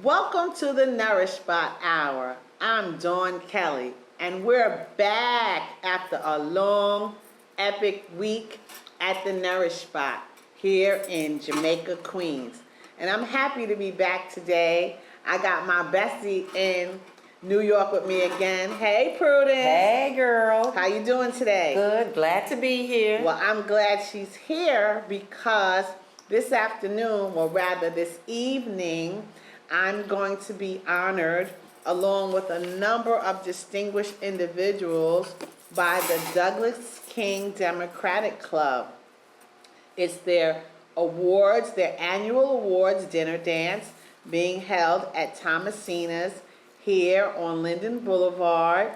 Welcome to the Nourish Spot Hour. I'm Dawn Kelly, and we're back after a long, epic week at the Nourish Spot here in Jamaica, Queens. And I'm happy to be back today. I got my bestie in New York with me again. Hey, Prudence. Hey, girl. How you doing today? Good. Glad to be here. Well, I'm glad she's here because this afternoon, or rather this evening, I'm going to be honored along with a number of distinguished individuals by the Douglas King Democratic Club. It's their awards, their annual awards dinner dance being held at Thomasina's here on Linden Boulevard.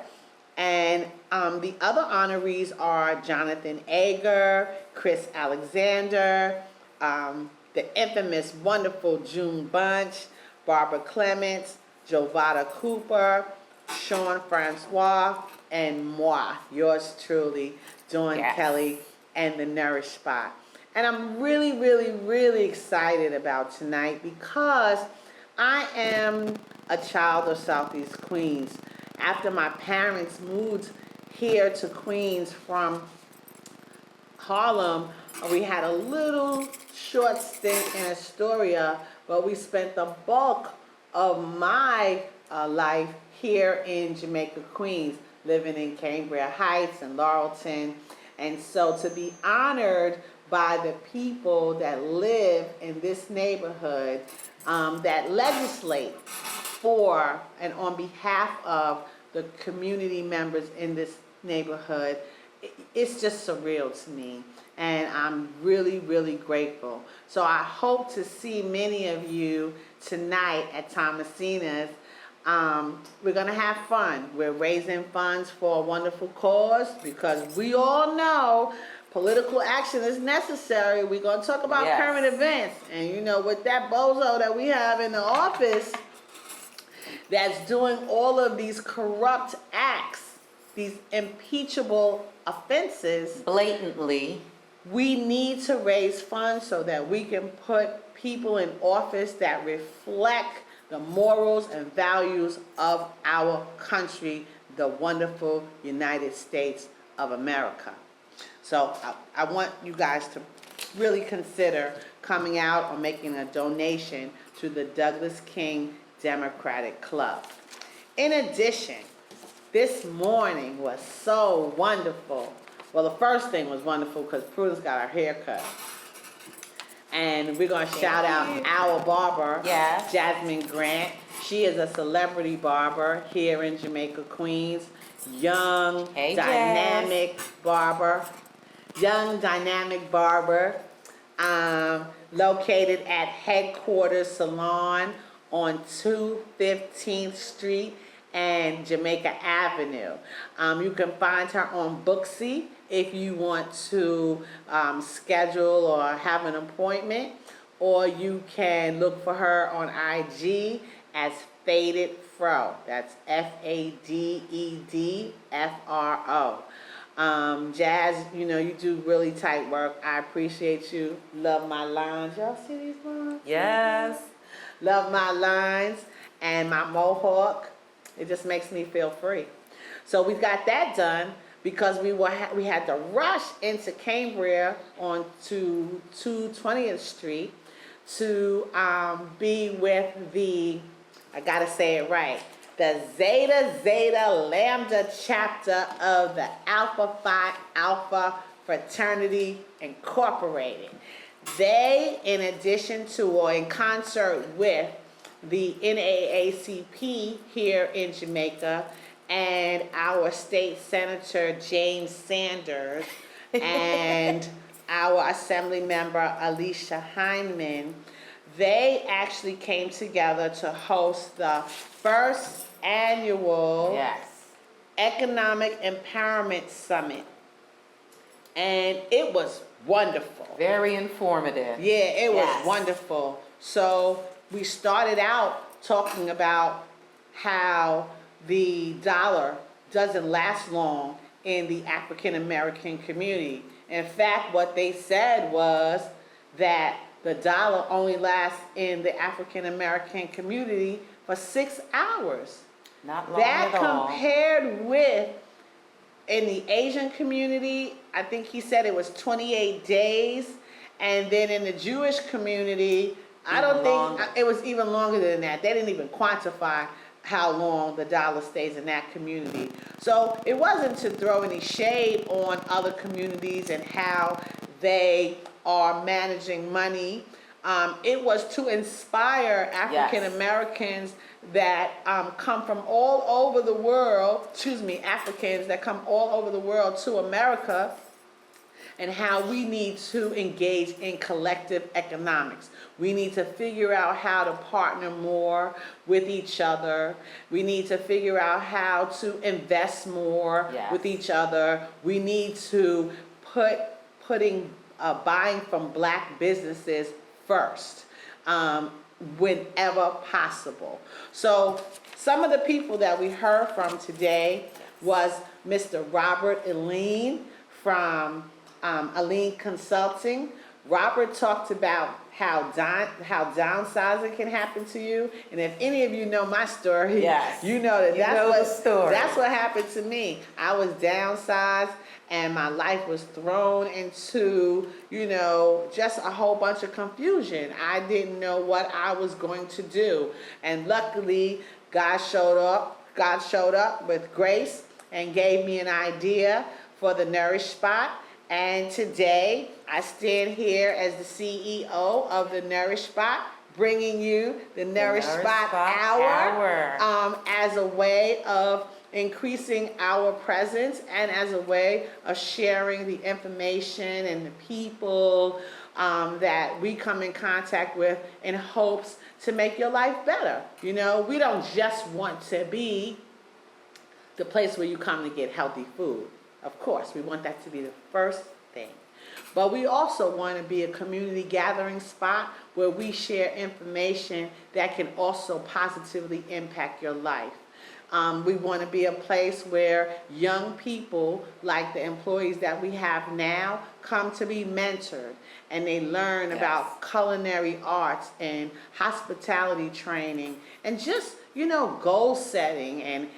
And the other honorees are Jonathan Ager, Chris Alexander, the infamous, wonderful June Bunch, Barbara Clements, Jovada Cooper, Sean Francois, and moi, yours truly, Dawn Kelly, and the Nourish Spot. And I'm really, really, really excited about tonight because I am a child of Southeast Queens. After my parents moved here to Queens from Harlem, we had a little short stint in Astoria, but we spent the bulk of my life here in Jamaica, Queens, living in Cambria Heights and Laurelton. And so to be honored by the people that live in this neighborhood, that legislate for and on behalf of the community members in this neighborhood, it's just surreal to me. And I'm really, really grateful. So I hope to see many of you tonight at Thomasina's. We're going to have fun. We're raising funds for a wonderful cause because we all know political action is necessary. We're going to talk about current events. And you know, with that bozo that we have in the office that's doing all of these corrupt acts, these impeachable offenses, blatantly, we need to raise funds so that we can put people in office that reflect the morals and values of our country, the wonderful United States of America. So I want you guys to really consider coming out or making a donation to the Douglas King Democratic Club. In addition, this morning was so wonderful. Well, the first thing was wonderful because Prudence got her hair cut. And we're going to shout out our barber, Jasmine Grant. She is a celebrity barber here in Jamaica, Queens. Young, dynamic barber. Young, dynamic barber. Located at Headquarters Salon on 215th Street and Jamaica Avenue. You can find her on Booksy if you want to schedule or have an appointment, or you can look for her on IG as Faded Fro. That's FADEDFRO. Jazz, you know, you do really tight work. I appreciate you. Love my lines. Y'all see these lines? Yes. Love my lines and my mohawk. It just makes me feel free. So we got that done because we had to rush into Cambria on to 220th Street to be with the, I gotta say it right, the Zeta Lambda chapter of the Alpha Phi Alpha Fraternity Incorporated. They, in addition to or in concert with the NAACP here in Jamaica and our state senator James Sanders and our assembly member Alicia Heineman, they actually came together to host the first annual Economic Empowerment Summit. And it was wonderful. Very informative. Yeah, it was wonderful. So we started out talking about how the dollar doesn't last long in the African American community. In fact, what they said was that the dollar only lasts in the African American community for 6 hours. Not long That at all. compared with in the Asian community, I think he said it was 28 days. And then in the Jewish community, I don't Even think longer. it was even longer than that. They didn't even quantify how long the dollar stays in that community. So it wasn't to throw any shade on other communities and how they are managing money. It was to inspire African Americans that come from all over the world, Africans that come all over the world to America, and how we need to engage in collective economics. We need to figure out how to partner more with each other. We need to figure out how to invest more with each other. We need to putting buying from black businesses first, whenever possible. So some of the people that we heard from today was Mr. Robert Aline from Aline Consulting. Robert talked about how downsizing can happen to you, and if any of you know my story, you know that that's what happened to me. I was downsized, and my life was thrown into, just a whole bunch of confusion. I didn't know what I was going to do, and luckily, God showed up with grace and gave me an idea for the Nourish Spot. And today, I stand here as the CEO of the Nourish Spot, bringing you the Nourish Spot Hour as a way of increasing our presence and as a way of sharing the information and the people that we come in contact with in hopes to make your life better. We don't just want to be the place where you come to get healthy food. Of course, we want that to be the first thing. But we also want to be a community gathering spot where we share information that can also positively impact your life. We want to be a place where young people, like the employees that we have now, come to be mentored and they learn about culinary arts and hospitality training and just, goal setting and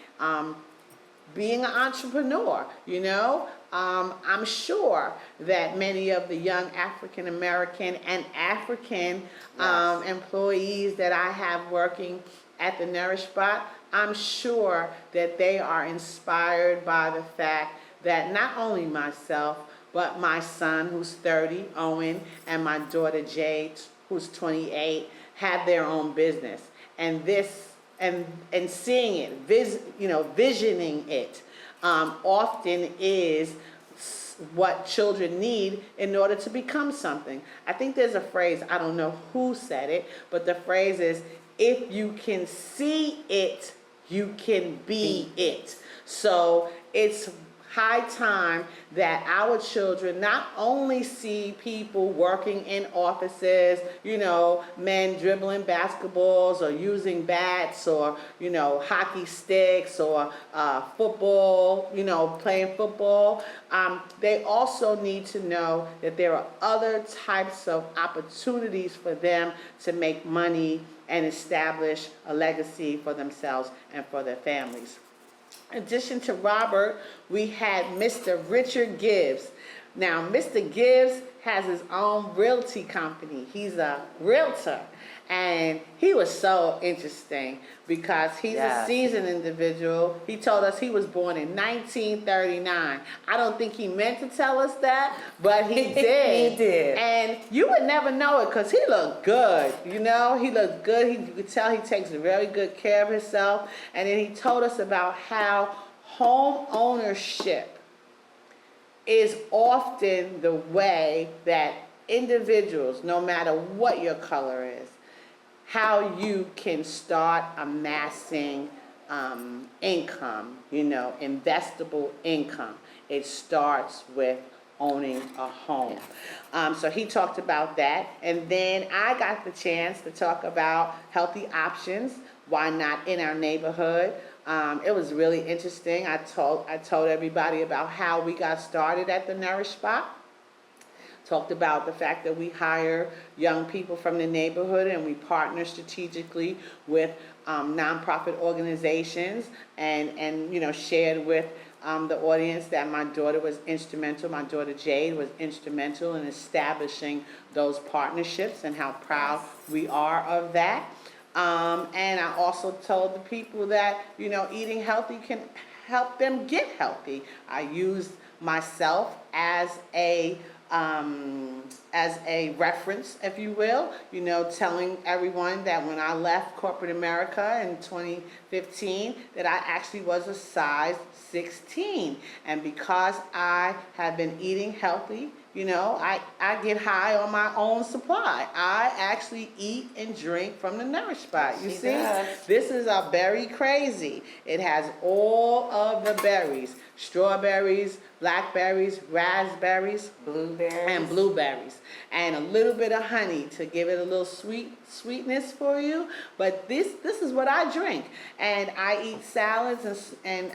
being an entrepreneur. I'm sure that many of the young African American and African employees that I have working at the Nourish Spot, I'm sure that they are inspired by the fact that not only myself, but my son, who's 30, Owen, and my daughter, Jade, who's 28, have their own business. And seeing it, visioning it, often is what children need in order to become something. I think there's a phrase, I don't know who said it, but the phrase is, if you can see it, you can be it. So it's high time that our children not only see people working in offices, men dribbling basketballs or using bats or, hockey sticks or football, playing football. They also need to know that there are other types of opportunities for them to make money and establish a legacy for themselves and for their families. In addition to Robert, we had Mr. Richard Gibbs. Now, Mr. Gibbs has his own realty company. He's a realtor. And he was so interesting because he's a seasoned individual. He told us he was born in 1939. I don't think he meant to tell us that, but he did. He did. And you would never know it because he looked good. He looked good. You could tell he takes very good care of himself. And then he told us about how home ownership is often the way that individuals, no matter what your color is, how you can start amassing income, investable income. It starts with owning a home. So he talked about that. And then I got the chance to talk about healthy options, why not in our neighborhood. It was really interesting. I told everybody about how we got started at the Nourish Spot. Talked about the fact that we hire young people from the neighborhood and we partner strategically with nonprofit organizations, and shared with the audience that my daughter was instrumental, my daughter Jade was instrumental in establishing those partnerships and how proud we are of that. And I also told the people that, eating healthy can help them get healthy. I used myself as a reference, if you will, telling everyone that when I left corporate America in 2015, that I actually was a size 16. And because I have been eating healthy, I get high on my own supply. I actually eat and drink from the Nourish Spot. You She see, does. this is a berry crazy. It has all of the berries: strawberries, blackberries, raspberries, Blueberries. and blueberries, and a little bit of honey to give it a little sweetness for you. But this is what I drink, and I eat salads and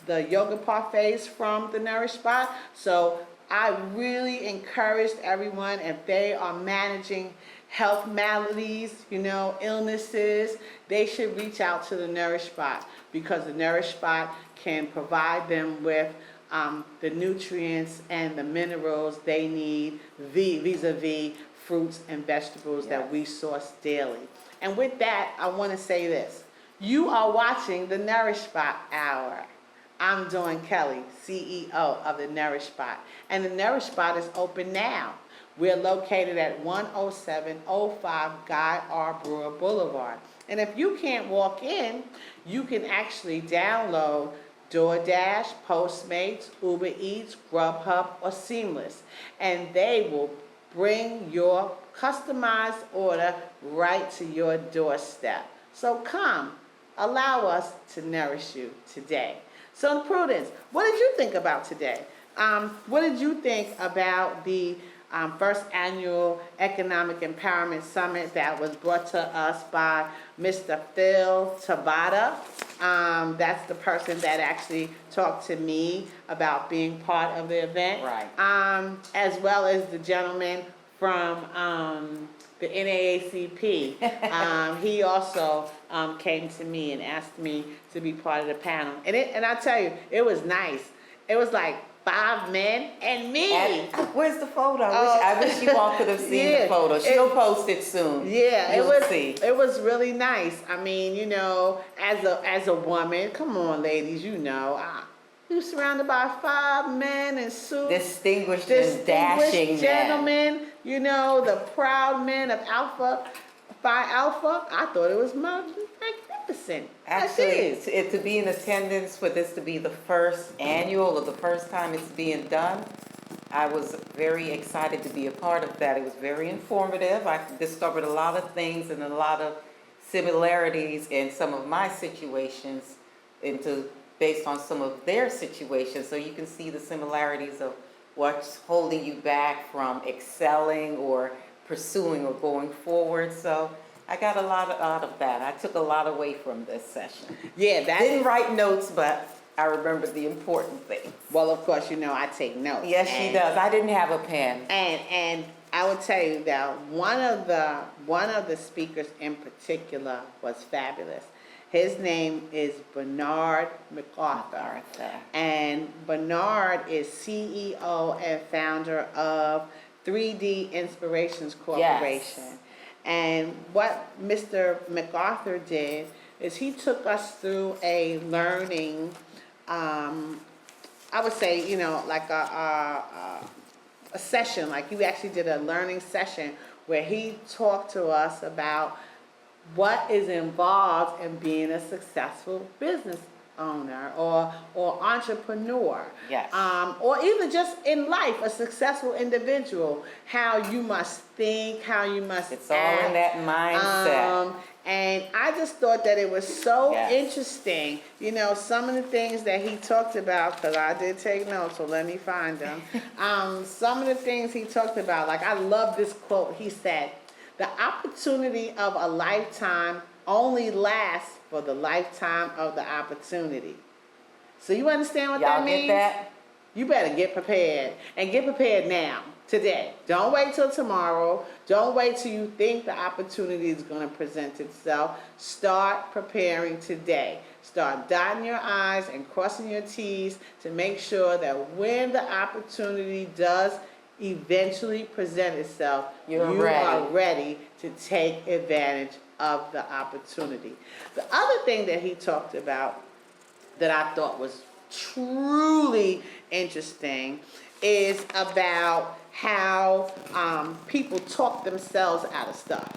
the yogurt parfaits from the Nourish Spot. So I really encouraged everyone, if they are managing health maladies, illnesses, they should reach out to the Nourish Spot, because the Nourish Spot can provide them with the nutrients and the minerals they need vis-a-vis fruits and vegetables that we source daily. And with that, I want to say this. You are watching the Nourish Spot Hour. I'm Dawn Kelly, CEO of the Nourish Spot. And the Nourish Spot is open now. We're located at 10705 Guy R. Brewer Boulevard. And if you can't walk in, you can actually download DoorDash, Postmates, Uber Eats, Grubhub, or Seamless. And they will bring your customized order right to your doorstep. So come, allow us to nourish you today. So Prudence, what did you think about today? What did you think about the first annual Economic Empowerment Summit that was brought to us by Mr. Phil Tabata? That's the person that actually talked to me about being part of the event. Right. As well as the gentleman from the NAACP. He also came to me and asked me to be part of the panel. And I tell you, it was nice. It was like 5 men and me. And where's the photo? I wish you all could have seen the photo. She'll post it soon. Yeah, You'll see. It was really nice. I mean, as a woman, come on, ladies, you're surrounded by 5 men in suits. Distinguished and dashing gentlemen, the proud men of Phi Alpha. I thought it was magnificent. Actually, to be in attendance for this to be the first annual or the first time it's being done, I was very excited to be a part of that. It was very informative. I discovered a lot of things and a lot of similarities in some of my situations based on some of their situations. So you can see the similarities of what's holding you back from excelling or pursuing or going forward. So I got a lot out of that. I took a lot away from this session. Yeah, Didn't write notes, but I remembered the important things. Well, of course, I take notes. Yes, she does. I didn't have a pen. And I would tell you that one of the speakers in particular was fabulous. His name is Bernard MacArthur. And Bernard is CEO and founder of 3D Inspirations Corporation. Yes. And what Mr. MacArthur did is he took us through a learning, I would say, like a session, like he actually did a learning session where he talked to us about what is involved in being a successful business owner or entrepreneur. Yes. Or even just in life, a successful individual, how you must think, how you must It's act. all in that mindset. And I just thought that it was so Yes. interesting, some of the things that he talked about, because I did take notes, so let me find them. Some of the things he talked about, like I love this quote. He said, "The opportunity of a lifetime only lasts for the lifetime of the opportunity." So you understand what that Y'all means? get that? you better get prepared, and get prepared now, today. Don't wait till tomorrow. Don't wait till you think the opportunity is going to present itself. Start preparing today. Start dotting your I's and crossing your T's to make sure that when the opportunity does eventually present itself, You're you ready. are ready to take advantage of the opportunity. The other thing that he talked about that I thought was truly interesting is about how people talk themselves out of stuff.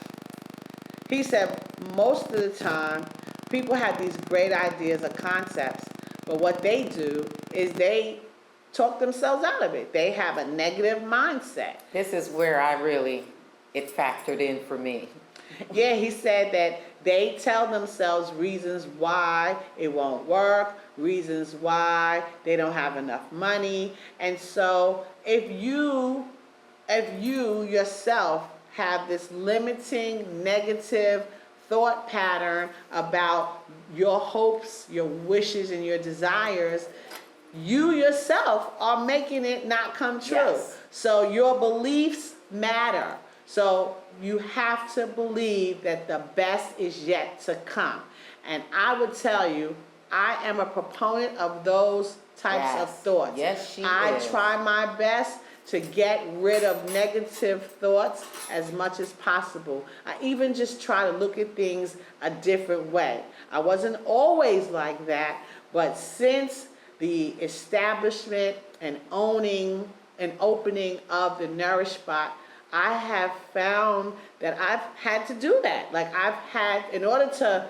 He said most of the time people have these great ideas or concepts, but what they do is they talk themselves out of it. They have a negative mindset. This is where it factored in for me. Yeah, he said that they tell themselves reasons why it won't work, reasons why they don't have enough money. And so if you yourself have this limiting negative thought pattern about your hopes, your wishes, and your desires, you yourself are making it not come true. Yes. So your beliefs matter. So you have to believe that the best is yet to come. And I would tell you, I am a proponent of those types of thoughts. Yes, she I is. try my best to get rid of negative thoughts as much as possible. I even just try to look at things a different way. I wasn't always like that, but since the establishment and owning and opening of the Nourish Spot, I have found that I've had to do that. Like I've had, in order to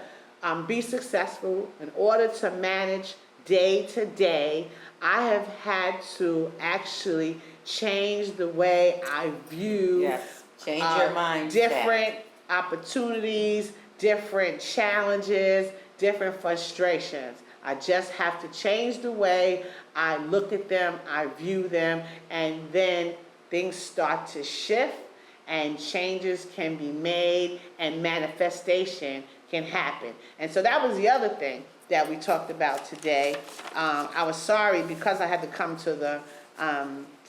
be successful, in order to manage day to day, I have had to actually change the way I view Yes, change your mindset. different opportunities, different challenges, different frustrations. I just have to change the way I look at them, I view them, and then things start to shift and changes can be made and manifestation can happen. And so that was the other thing that we talked about today. I was sorry because I had to come to the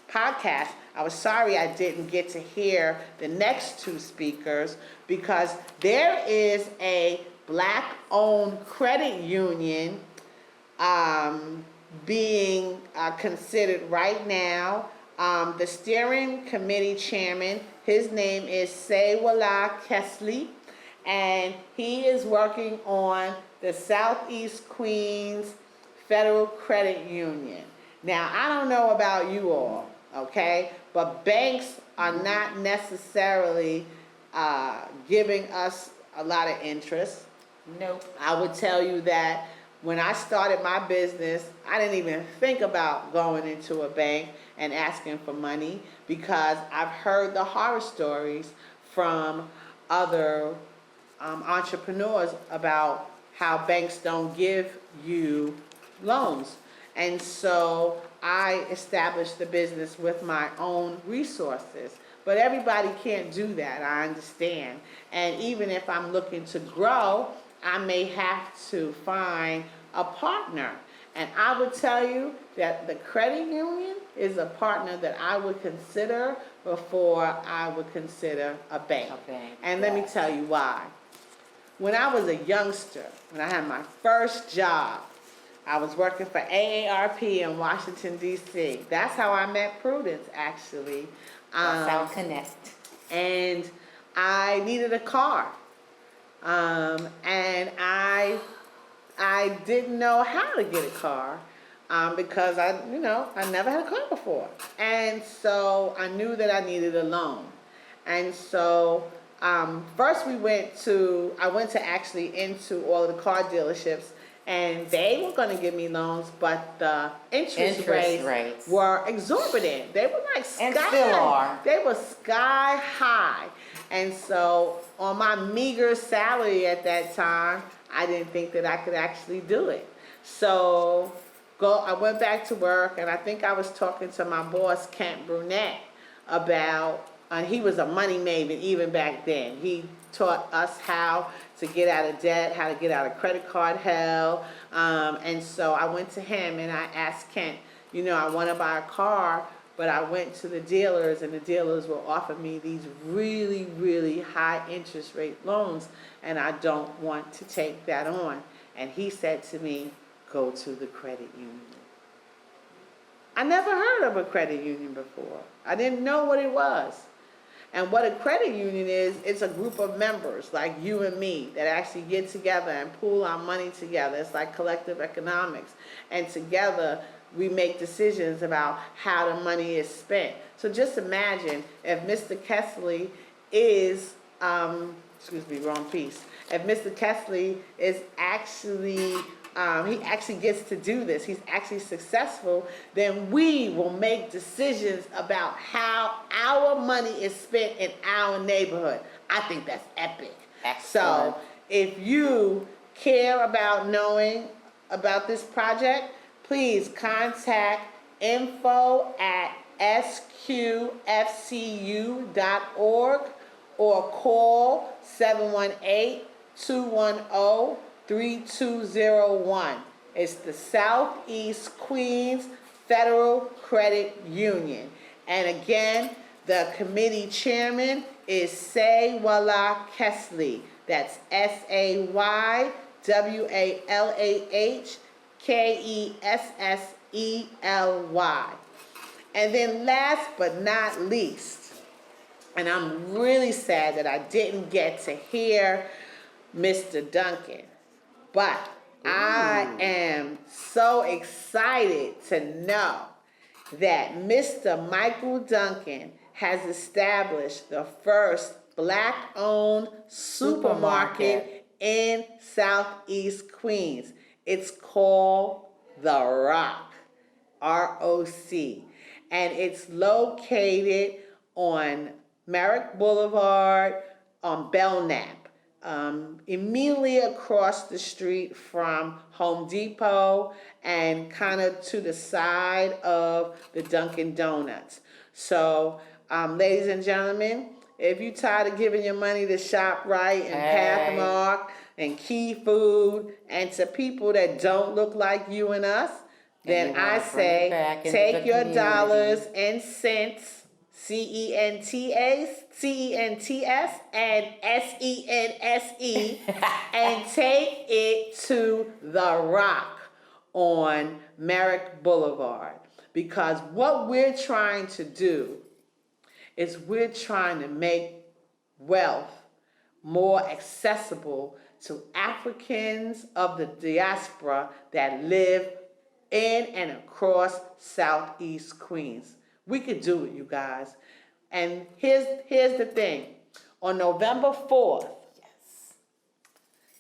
podcast. I was sorry I didn't get to hear the next two speakers because there is a Black-owned credit union being considered right now. The steering committee chairman, his name is Sewala Kesley, and he is working on the Southeast Queens Federal Credit Union. Now, I don't know about you all, okay, but banks are not necessarily giving us a lot of interest. Nope. I would tell you that when I started my business, I didn't even think about going into a bank and asking for money because I've heard the horror stories from other entrepreneurs about how banks don't give you loans. And so I established the business with my own resources. But everybody can't do that, I understand. And even if I'm looking to grow, I may have to find a partner. And I would tell you that the credit union is a partner that I would consider before I would consider a bank. A bank, And let me yes. tell you why. When I was a youngster, when I had my first job, I was working for AARP in Washington, D.C. That's how I met Prudence, actually. That's how connect. And I needed a car. And I didn't know how to get a car because I never had a car before. And so I knew that I needed a loan. And so first I went to actually into all of the car dealerships, and they were going to give me loans, but the interest rates were exorbitant. They were like And still are. They were sky high. And so on my meager salary at that time, I didn't think that I could actually do it. So I went back to work, and I think I was talking to my boss, Kent Brunette, about, and he was a money maven even back then. He taught us how to get out of debt, how to get out of credit card hell. And so I went to him and I asked Kent, I want to buy a car, but I went to the dealers and the dealers will offer me these really, really high interest rate loans, and I don't want to take that on. And he said to me, go to the credit union. I never heard of a credit union before. I didn't know what it was. And what a credit union is, it's a group of members like you and me that actually get together and pool our money together. It's like collective economics. And together we make decisions about how the money is spent. So just imagine if Mr. Kesley is, wrong piece. If Mr. Kesley is actually he actually gets to do this, he's actually successful, then we will make decisions about how our money is spent in our neighborhood. I think that's epic. Excellent. So if you care about knowing about this project, please contact info@sqfcu.org or call 718-210-3201. It's the Southeast Queens Federal Credit Union. And again, the committee chairman is Saywallah Kesley. That's SAYWALLAHKESSELY. And then last but not least, and I'm really sad that I didn't get to hear Mr. Duncan, but I am so excited to know that Mr. Michael Duncan has established the first Black-owned supermarket in Southeast Queens. It's called The Rock, R-O-C, and it's located on Merrick Boulevard on Belknap, immediately across the street from Home Depot and kind of to the side of the Dunkin' Donuts. So, ladies and gentlemen, if you're tired of giving your money to ShopRite and Pathmark and Key Food and to people that don't look like you and us, then I say take your dollars and cents, CENTS and SENSE, and take it to The Rock on Merrick Boulevard. Because what we're trying to do is we're trying to make wealth more accessible to Africans of the diaspora that live in and across Southeast Queens. We could do it, you guys. And here's the thing. On November 4th,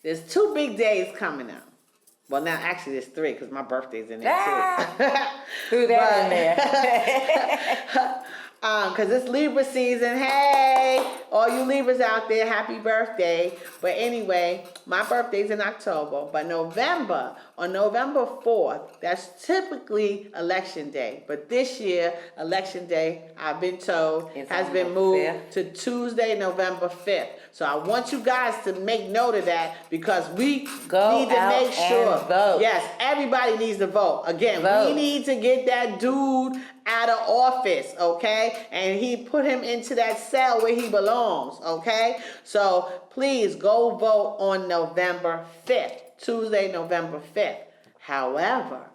there's 2 big days coming up. Well, now actually there's 3 because my birthday's in there too. Threw that in there. Because it's Libra season. Hey, all you Libras out there, happy birthday. But anyway, my birthday's in October. But on November 4th, that's typically election day. But this year, election day, I've been told, has been moved to Tuesday, November 5th. So I want you guys to make note of that because we need to make sure. Vote. Yes, everybody needs to vote. Again, we need to get that dude out of office, okay? And he put him into that cell where he belongs, okay? So please go vote on November 5th, Tuesday, November 5th. However,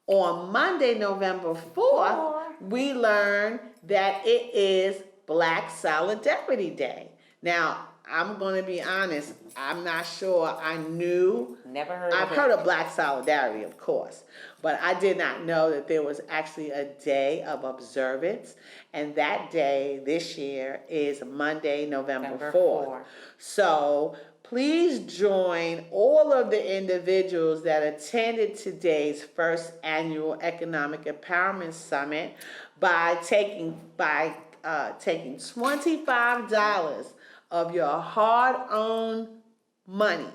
on Monday, November 4th, we learn that it is Black Solidarity Day. Now, I'm going to be honest, I'm not sure I knew. Never heard I've of heard of Black Solidarity, of course, but I did not know that there was actually a day of observance, and that day this year is Monday, November 4th. So please join all of the individuals that attended today's first annual Economic Empowerment Summit by taking $25 of your hard-earned money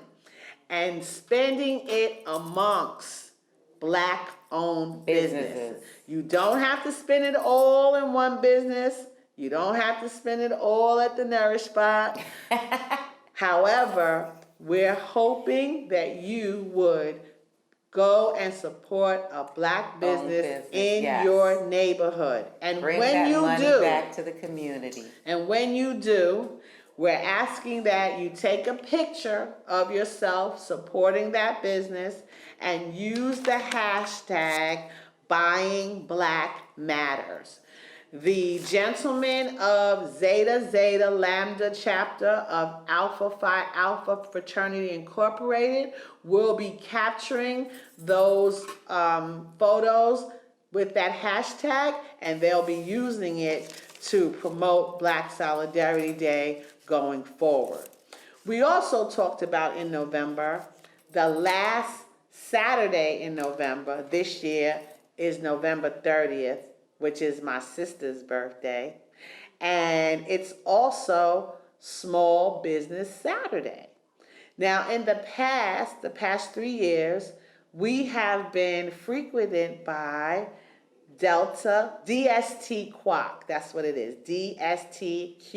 and spending it amongst Black-owned businesses. You don't have to spend it all in one business. You don't have to spend it all at the Nourish Spot. However, we're hoping that you would Go and support a black business business, in yes. your neighborhood. And Bring when that you money do, back to the community. and when you do, we're asking that you take a picture of yourself supporting that business and use the hashtag Buying Black Matters. The gentlemen of Zeta Zeta Lambda chapter of Alpha Phi Alpha Fraternity Incorporated will be capturing those photos with that hashtag, and they'll be using it to promote Black Solidarity Day going forward. We also talked about in November, the last Saturday in November this year is November 30th, which is my sister's birthday. And it's also Small Business Saturday. Now, in the past 3 years, we have been frequented by Delta DST Quack. That's what it is. DSTQUAC.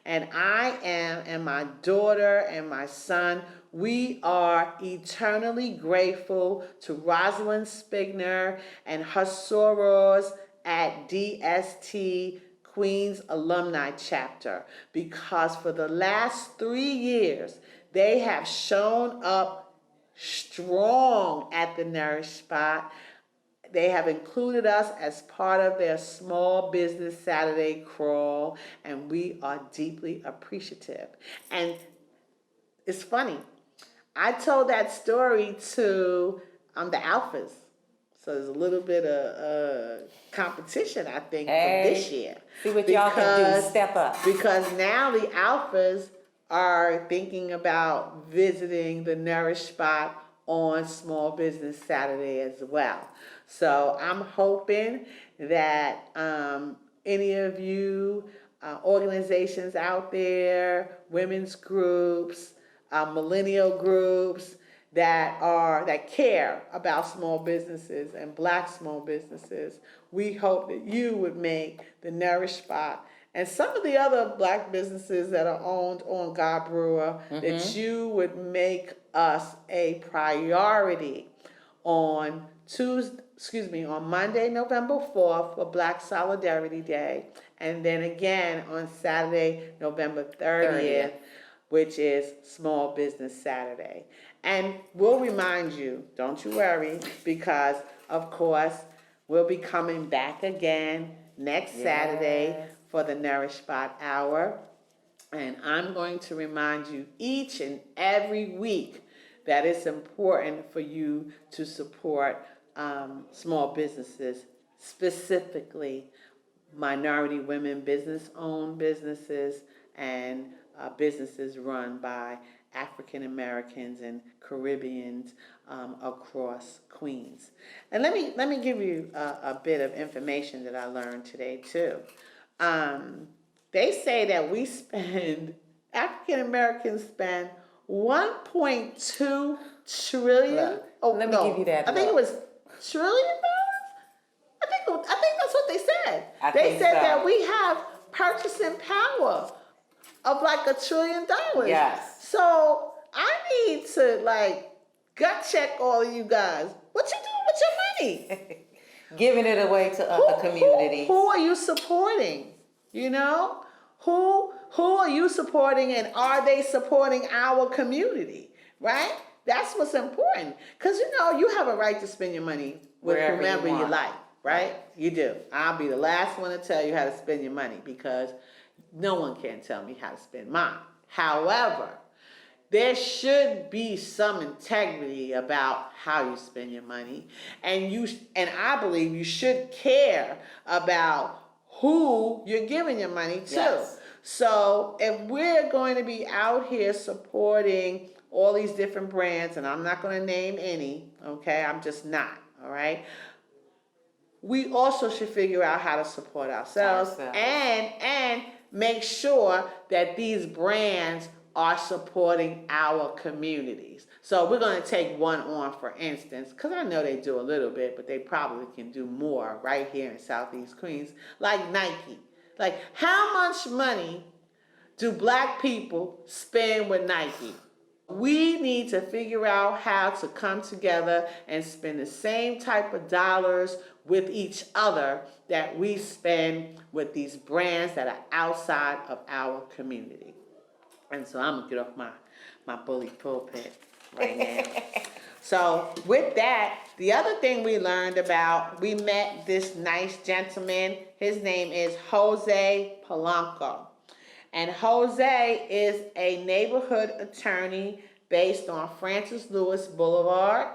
And I am, and my daughter and my son, we are eternally grateful to Rosalind Spigner and her sorors at DST Queens Alumni Chapter, because for the last 3 years, they have shown up strong at the Nourish Spot. They have included us as part of their Small Business Saturday crawl, and we are deeply appreciative. And it's funny, I told that story to the Alphas. So there's a little bit of competition, I think, for this year. See what y'all can do. Step up. Because now the Alphas are thinking about visiting the Nourish Spot on Small Business Saturday as well. So I'm hoping that any of you organizations out there, women's groups, millennial groups that care about small businesses and black small businesses, we hope that you would make the Nourish Spot and some of the other black businesses that are owned on God Brewer, that you would make us a priority on Monday, November 4th for Black Solidarity Day, and then again on Saturday, November 30th, which is Small Business Saturday. And we'll remind you, don't you worry, because of course we'll be coming back again next Saturday for the Nourish Spot Hour. And I'm going to remind you each and every week that it's important for you to support small businesses, specifically minority women business-owned businesses and businesses run by African Americans and Caribbeans across Queens. And let me give you a bit of information that I learned today too. They say that African Americans spend 1.2 trillion. Look, let me give you that. I think it was trillion dollars. I think that's what they said. They said that we have purchasing power of like $1 trillion. Yes. So I need to gut check all of you guys. What you doing with your money? Giving it away to other communities. Who are you supporting? You know, who are you supporting, and are they supporting our community? Right? That's what's important. Because you have a right to spend your money with whomever you like. Right? You do. I'll be the last one to tell you how to spend your money, because no one can tell me how to spend mine. However, there should be some integrity about how you spend your money, and I believe you should care about who you're giving your money to. Yes. So if we're going to be out here supporting all these different brands, and I'm not going to name any, okay? I'm just not, all right? We also should figure out how to support ourselves. And make sure that these brands are supporting our communities. So we're going to take one on, for instance, because I know they do a little bit, but they probably can do more right here in Southeast Queens, like Nike. Like, how much money do black people spend with Nike? We need to figure out how to come together and spend the same type of dollars with each other that we spend with these brands that are outside of our community. And so I'm gonna get off my bully pulpit right now. So with that, the other thing we learned about, we met this nice gentleman. His name is Jose Polanco. And Jose is a neighborhood attorney based on Francis Lewis Boulevard.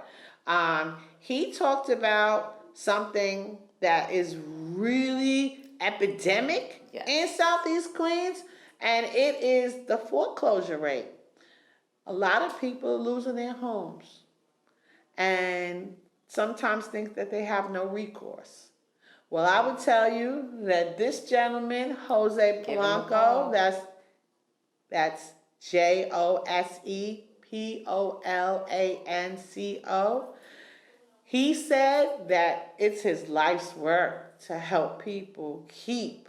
He talked about something that is really epidemic in Southeast Queens, and it is the foreclosure rate. A lot of people are losing their homes and sometimes think that they have no recourse. Well, I would tell you that this gentleman, Jose Polanco, that's Josepolanco, he said that it's his life's work to help people keep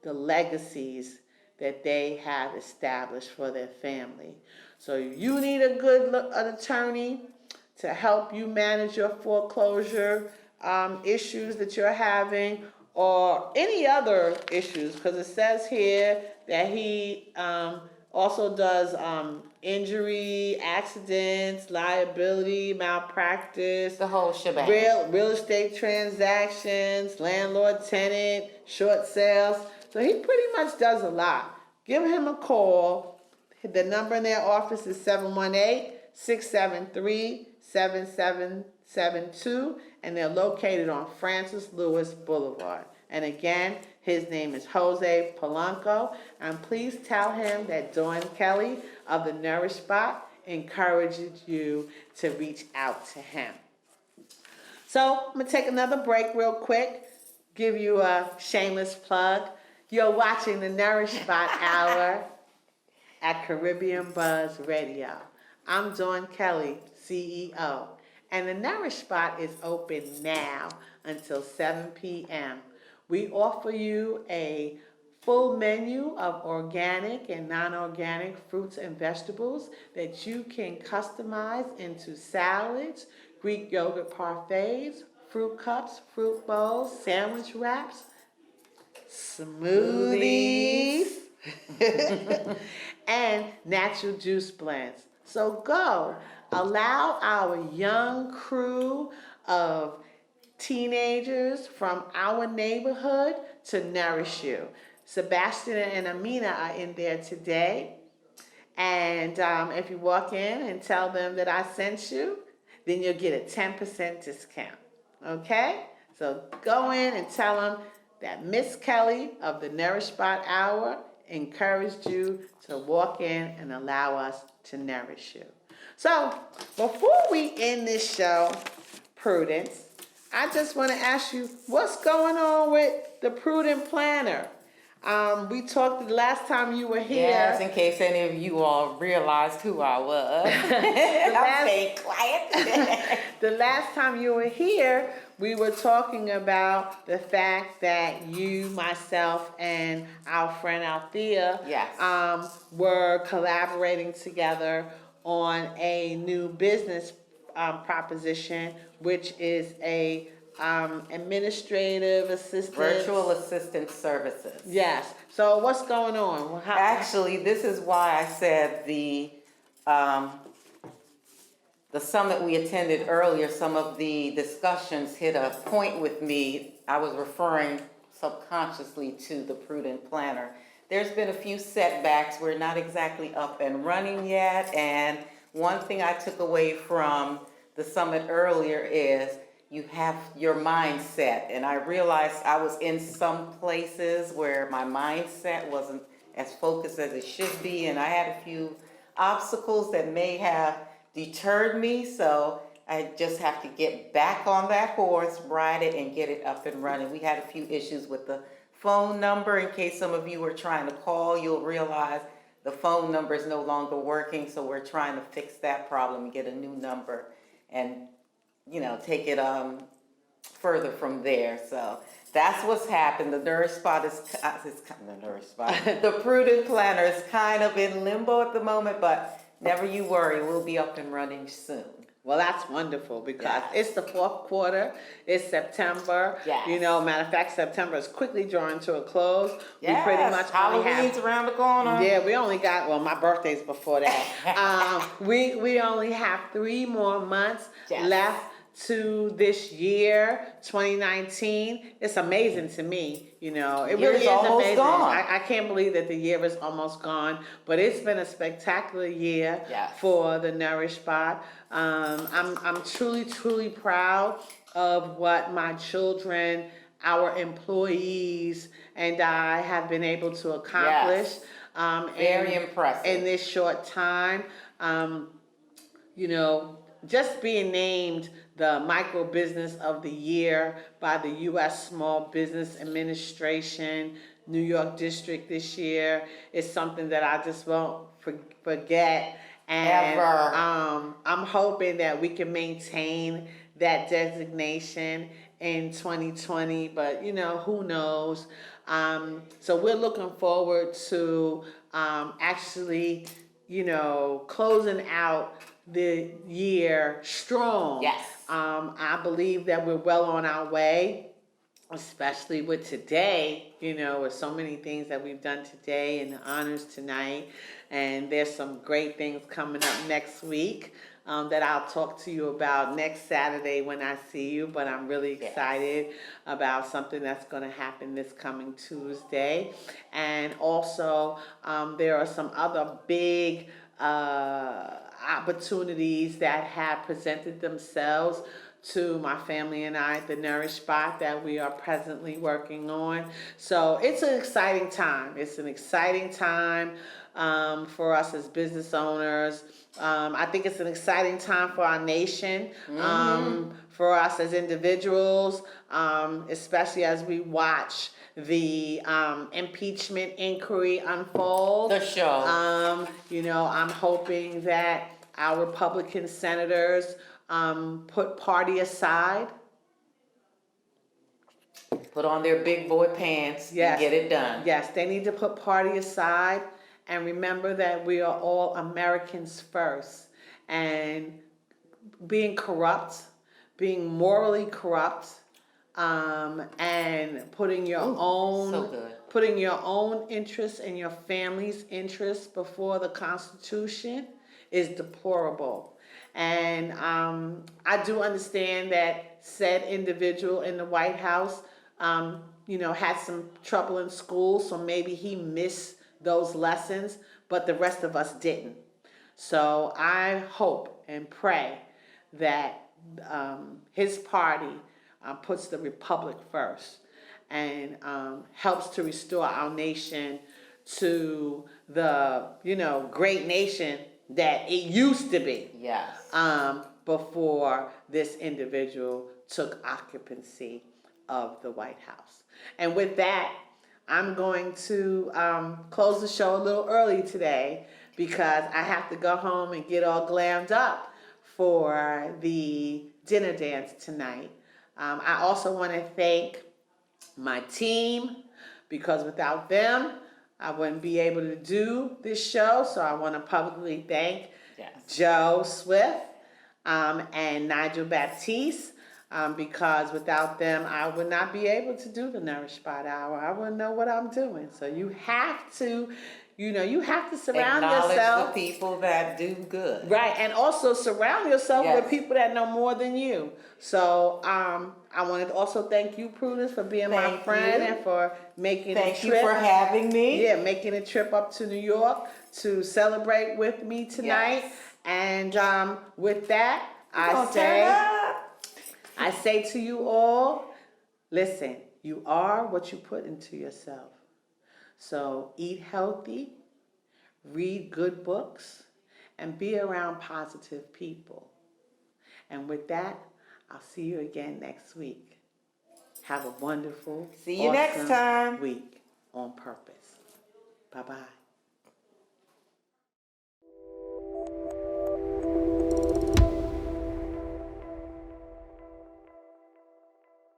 the legacies that they have established for their family. So you need a good attorney to help you manage your foreclosure issues that you're having, or any other issues, because it says here that he also does injury, accidents, liability, malpractice, The whole shebang. real estate transactions, landlord tenant, short sales. So he pretty much does a lot. Give him a call. The number in their office is 718-673-7772, and they're located on Francis Lewis Boulevard. And again, his name is Jose Polanco, and please tell him that Dawn Kelly of the Nourish Spot encourages you to reach out to him. So I'm going to take another break real quick, give you a shameless plug. You're watching the Nourish Spot Hour at Caribbean Buzz Radio. I'm Dawn Kelly, CEO, and the Nourish Spot is open now until 7 p.m. We offer you a full menu of organic and non-organic fruits and vegetables that you can customize into salads, Greek yogurt parfaits, fruit cups, fruit bowls, sandwich wraps, smoothies, and natural juice blends. So go, allow our young crew of teenagers from our neighborhood to nourish you. Sebastian and Amina are in there today. And if you walk in and tell them that I sent you, then you'll get a 10% discount. Okay? So go in and tell them that Miss Kelly of the Nourish Spot Hour encouraged you to walk in and allow us to nourish you. So before we end this show, Prudence, I just want to ask you, what's going on with the Prudent Planner? We talked the last time you were here. Yes, in case any of you all realized who I was. I'm staying quiet. The last time you were here, we were talking about the fact that you, myself, and our friend Althea were collaborating together on a new business proposition, which is a administrative assistant. Virtual assistant services. Yes. So what's going on? Actually, this is why I said the summit we attended earlier, some of the discussions hit a point with me. I was referring subconsciously to the Prudent Planner. There's been a few setbacks. We're not exactly up and running yet. And one thing I took away from the summit earlier is you have your mindset. And I realized I was in some places where my mindset wasn't as focused as it should be. And I had a few obstacles that may have deterred me. So I just have to get back on that horse, ride it, and get it up and running. We had a few issues with the phone number. In case some of you were trying to call, you'll realize the phone number is no longer working. So we're trying to fix that problem and get a new number and, take it further from there. So that's what's happened. The Nourish Spot the Prudent Planner is kind of in limbo at the moment, but Never you worry, we'll be up and running soon. Well, that's wonderful because Yes. it's the fourth quarter. It's September. Yes. You know, matter of fact, September is quickly drawing to a close. Yes. We pretty much only Halloween's have. around the corner. Yeah, we only got, well, my birthday's before that. We only have 3 more months Yes. left to this year, 2019. It's amazing to me, you know. It Year's really is almost amazing. gone. I can't believe that the year is almost gone, but it's been a spectacular year Yes. for the Nourish Spot. I'm truly proud of what my children, our employees, and I have been able to accomplish. Yes. Very impressive. In this short time. You know, just being named the Micro Business of the Year by the U.S. Small Business Administration, New York District this year is something that I just won't forget. And Ever. I'm hoping that we can maintain that designation in 2020, but you know, who knows? So we're looking forward to actually, you know, closing out the year strong. Yes. I believe that we're well on our way, especially with today, you know, with so many things that we've done today and the honors tonight. And there's some great things coming up next week that I'll talk to you about next Saturday when I see you. But I'm really excited about something that's going to happen this coming Tuesday. And also, there are some other big opportunities that have presented themselves to my family and I, the Nourish Spot, that we are presently working on. So it's an exciting time. It's an exciting time for us as business owners. I think it's an exciting time for our nation, for us as individuals, especially as we watch the impeachment inquiry unfold. The show. You know, I'm hoping that our Republican senators put party aside. Put on their big boy pants Yes. and get it done. Yes, they need to put party aside and remember that we are all Americans first. And being corrupt, being morally corrupt, and putting your putting your own interests and your family's interests before the Constitution is deplorable. And I do understand that said individual in the White House, you know, had some trouble in school, so maybe he missed those lessons, but the rest of us didn't. So I hope and pray that his party puts the republic first and helps to restore our nation to the, you know, great nation that it used to be. Yes. Before this individual took occupancy of the White House. And with that, I'm going to close the show a little early today because I have to go home and get all glammed up for the dinner dance tonight. I also want to thank my team because without them, I wouldn't be able to do this show. So I want to publicly thank Joe Swift and Nigel Baptiste because without them, I would not be able to do the Nourish Spot Hour. I wouldn't know what I'm doing. So you have to, you know, you have to surround yourself. Acknowledge the people that do good. Right, and also surround yourself with people that know more than you. So I wanted to also thank you, Prudence, for being my friend and for making a trip. Thank you for having me. Yeah, making a trip up to New York to celebrate with me tonight. Yes. And with that, I say to you all, listen, you are what you put into yourself. So eat healthy, read good books, and be around positive people. And with that, I'll see you again next week. Have a wonderful, See you next time. week on purpose. Bye-bye.